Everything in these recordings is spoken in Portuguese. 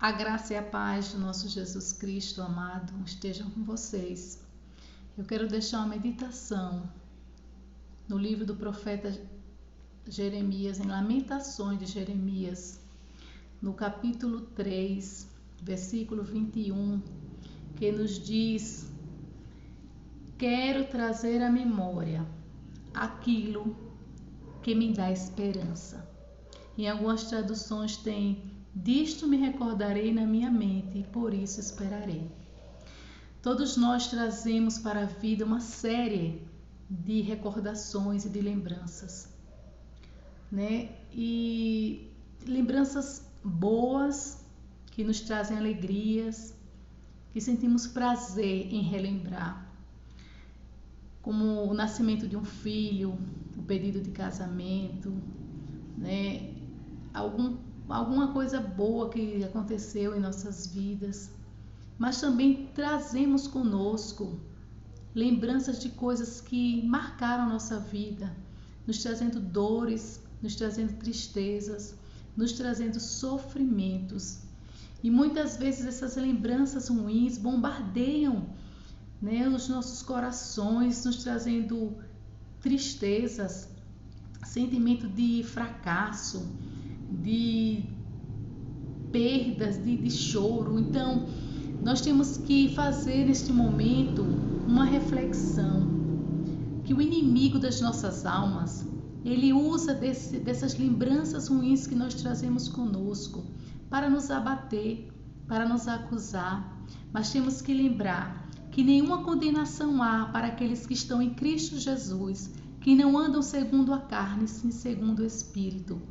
A graça e a paz do nosso Jesus Cristo amado estejam com vocês. Eu quero deixar uma meditação no livro do profeta Jeremias, em Lamentações de Jeremias, no capítulo 3, versículo 21, que nos diz: quero trazer à memória aquilo que me dá esperança. Em algumas traduções tem: disto me recordarei na minha mente e por isso esperarei. Todos nós trazemos para a vida uma série de recordações e de lembranças, né? E lembranças boas que nos trazem alegrias, que sentimos prazer em relembrar, como o nascimento de um filho, o pedido de casamento, né? Alguma coisa boa que aconteceu em nossas vidas, mas também trazemos conosco lembranças de coisas que marcaram a nossa vida, nos trazendo dores, nos trazendo tristezas, nos trazendo sofrimentos. E muitas vezes essas lembranças ruins bombardeiam, né, os nossos corações, nos trazendo tristezas, sentimento de fracasso, de perdas, de choro. Então, nós temos que fazer neste momento uma reflexão, que o inimigo das nossas almas, ele usa dessas lembranças ruins que nós trazemos conosco para nos abater, para nos acusar. Mas temos que lembrar que nenhuma condenação há para aqueles que estão em Cristo Jesus, que não andam segundo a carne, sim segundo o Espírito,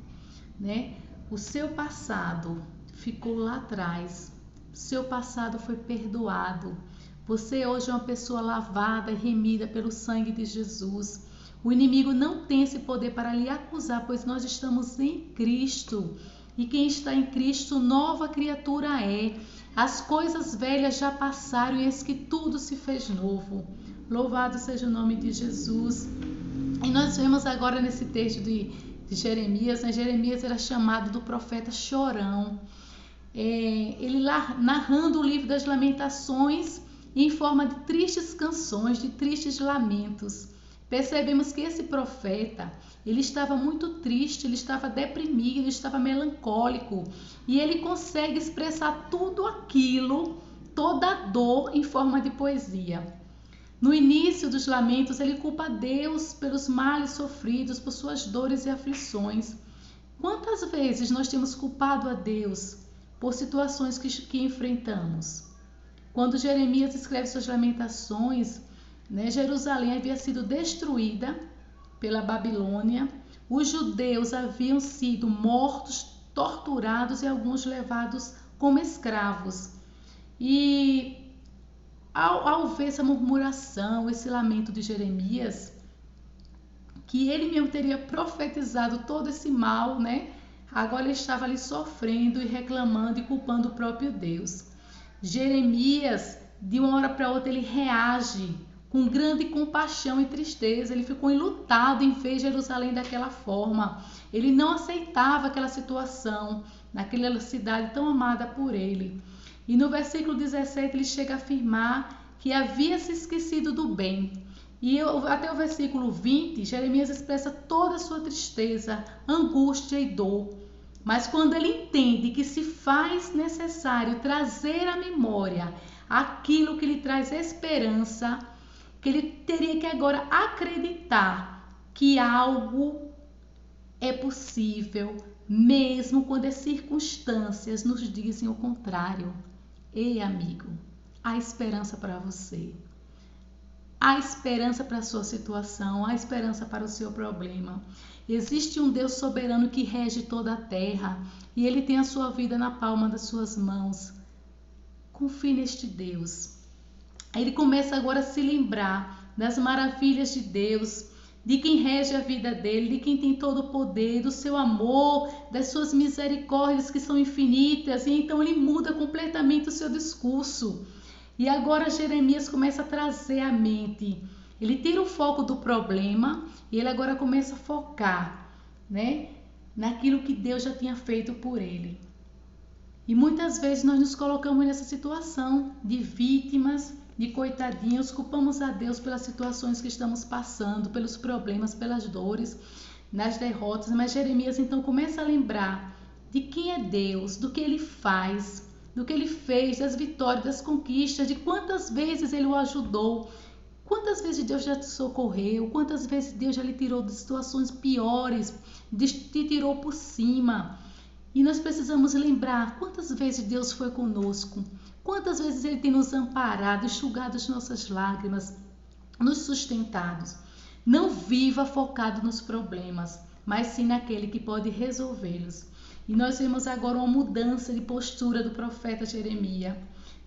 né? O seu passado ficou lá atrás, seu passado foi perdoado. Você hoje é uma pessoa lavada e remida pelo sangue de Jesus. O inimigo não tem esse poder para lhe acusar, pois nós estamos em Cristo. E quem está em Cristo, nova criatura é. As coisas velhas já passaram e eis que tudo se fez novo. Louvado seja o nome de Jesus. E nós vemos agora nesse texto de Jeremias, né? Jeremias era chamado do profeta chorão. Ele lá narrando o livro das lamentações em forma de tristes canções, de tristes lamentos. Percebemos que esse profeta, ele estava muito triste, ele estava deprimido, ele estava melancólico, e ele consegue expressar tudo aquilo, toda a dor em forma de poesia. No início dos lamentos, ele culpa Deus pelos males sofridos, por suas dores e aflições. Quantas vezes nós temos culpado a Deus por situações que enfrentamos? Quando Jeremias escreve suas lamentações, né, Jerusalém havia sido destruída pela Babilônia, os judeus haviam sido mortos, torturados e alguns levados como escravos. E ao ver essa murmuração, esse lamento de Jeremias, que ele mesmo teria profetizado todo esse mal, né? Agora ele estava ali sofrendo e reclamando e culpando o próprio Deus. Jeremias, de uma hora para outra, ele reage com grande compaixão e tristeza. Ele ficou enlutado em ver Jerusalém daquela forma. Ele não aceitava aquela situação, naquela cidade tão amada por ele. E no versículo 17 ele chega a afirmar que havia se esquecido do bem. E até o versículo 20, Jeremias expressa toda a sua tristeza, angústia e dor. Mas quando ele entende que se faz necessário trazer à memória aquilo que lhe traz esperança, que ele teria que agora acreditar que algo é possível, mesmo quando as circunstâncias nos dizem o contrário. Ei, amigo, há esperança para você. Há esperança para a sua situação, há esperança para o seu problema. Existe um Deus soberano que rege toda a terra e Ele tem a sua vida na palma das suas mãos. Confie neste Deus. Ele começa agora a se lembrar das maravilhas de Deus, de quem rege a vida dele, de quem tem todo o poder, do seu amor, das suas misericórdias que são infinitas. E então ele muda completamente o seu discurso. E agora Jeremias começa a trazer à mente. Ele tira o foco do problema e ele agora começa a focar, né, naquilo que Deus já tinha feito por ele. E muitas vezes nós nos colocamos nessa situação de vítimas, de coitadinhos, culpamos a Deus pelas situações que estamos passando, pelos problemas, pelas dores, nas derrotas. Mas Jeremias então começa a lembrar de quem é Deus, do que Ele faz, do que Ele fez, das vitórias, das conquistas, de quantas vezes Ele o ajudou, quantas vezes Deus já te socorreu, quantas vezes Deus já lhe tirou de situações piores, te tirou por cima. E nós precisamos lembrar quantas vezes Deus foi conosco, quantas vezes Ele tem nos amparado, enxugado as nossas lágrimas, nos sustentado. Não viva focado nos problemas, mas sim naquele que pode resolvê-los. E nós vemos agora uma mudança de postura do profeta Jeremias,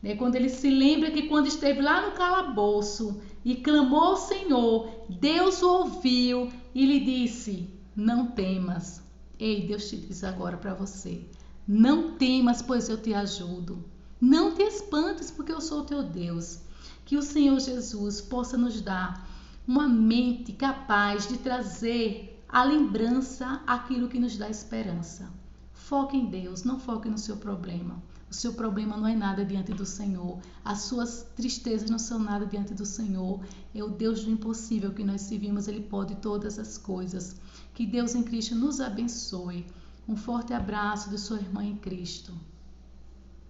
né? Quando ele se lembra que quando esteve lá no calabouço e clamou ao Senhor, Deus o ouviu e lhe disse: não temas. Ei, Deus te diz agora para você: não temas, pois eu te ajudo. Não te espantes, porque eu sou o teu Deus. Que o Senhor Jesus possa nos dar uma mente capaz de trazer à lembrança aquilo que nos dá esperança. Foque em Deus, não foque no seu problema. O seu problema não é nada diante do Senhor. As suas tristezas não são nada diante do Senhor. É o Deus do impossível que nós servimos. Ele pode todas as coisas. Que Deus em Cristo nos abençoe. Um forte abraço de sua irmã em Cristo.